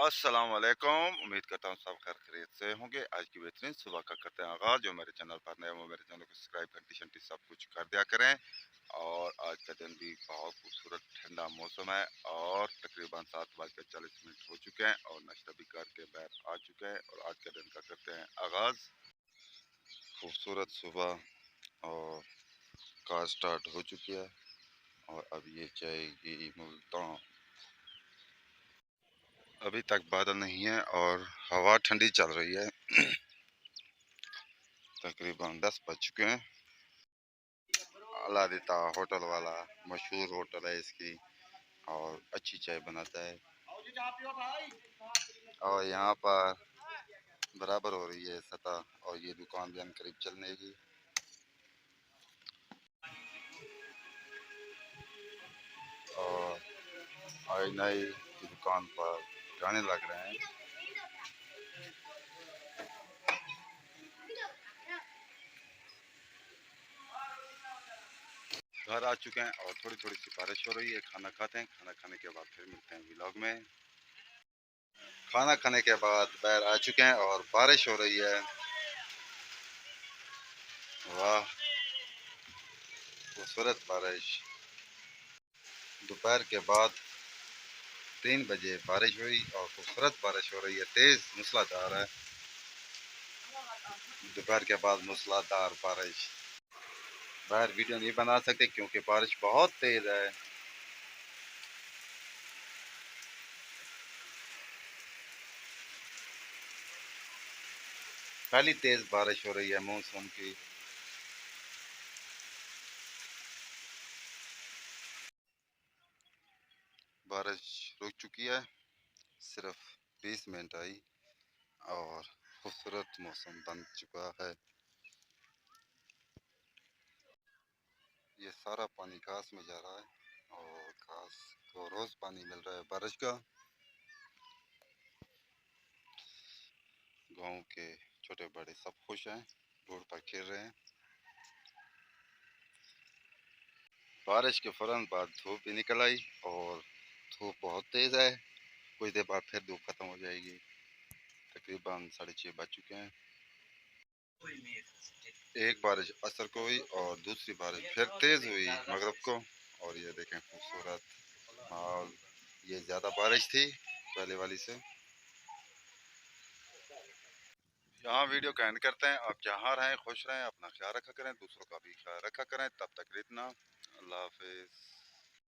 अस्सलाम वालेकुम। उम्मीद करता हूँ सब खैर खैरियत से होंगे। आज की बेहतरीन सुबह का करते हैं आगाज़। जो मेरे चैनल पर नए वो मेरे चैनल को सब्सक्राइब घंटी शंटी सब कुछ कर दिया करें। और आज का दिन भी बहुत खूबसूरत ठंडा मौसम है और तकरीबन 7:40 हो चुके हैं और नाश्ता भी करके बाहर आ चुके हैं और आज का दिन का करते हैं आगाज़। खूबसूरत सुबह और कार स्टार्ट हो चुकी है और अब ये जाएगी मुल्तान। अभी तक बादल नहीं है और हवा ठंडी चल रही है। तकरीबन 10 बज चुके हैं। अलादिता होटल वाला मशहूर होटल है इसकी और अच्छी चाय बनाता है। और यहाँ पर बराबर हो रही है सतह और ये दुकान भी करीब चलने की। और आज नई की दुकान पर गाने लग रहे हैं। घर आ चुके हैं और थोड़ी थोड़ी सी बारिश हो रही है। खाना खाते हैं, खाना खाने के बाद फिर मिलते हैं व्लॉग में। खाना खाने के बाद बाहर आ चुके हैं और बारिश हो रही है। वाह, खूबसूरत बारिश। दोपहर के बाद 3 बजे बारिश हुई और खूबसूरत बारिश हो रही है, तेज मूसलाधार है। दोपहर के बाद मूसलाधार बारिश। बाहर वीडियो नहीं बना सकते क्योंकि बारिश बहुत तेज है। पहली तेज बारिश हो रही है मानसून की। बारिश रुक चुकी है, सिर्फ 20 मिनट आई और खूबसूरत मौसम बन चुका है। ये सारा पानी घास में जा रहा है और घास को रोज पानी मिल रहा है बारिश का। गांव के छोटे बड़े सब खुश हैं, रोड पर खेल रहे हैं। बारिश के फौरन बाद धूप भी निकल आई और धूप बहुत तेज़ है। कुछ देर बाद फिर धूप खत्म हो जाएगी। तकरीबन 6:30 बज चुके हैं। एक बारिश असर को हुई और दूसरी बारिश फिर तेज़ हुई मगरिब को। और ये देखें खूबसूरत माहौल। ये ज़्यादा बारिश थी पहले वाली से। यहाँ वीडियो का एंड करते हैं। आप जहाँ रहें खुश रहें, अपना ख्याल रखा करें, दूसरों का भी ख्याल रखा करें। तब तक इतना, अल्लाह हाफिज़।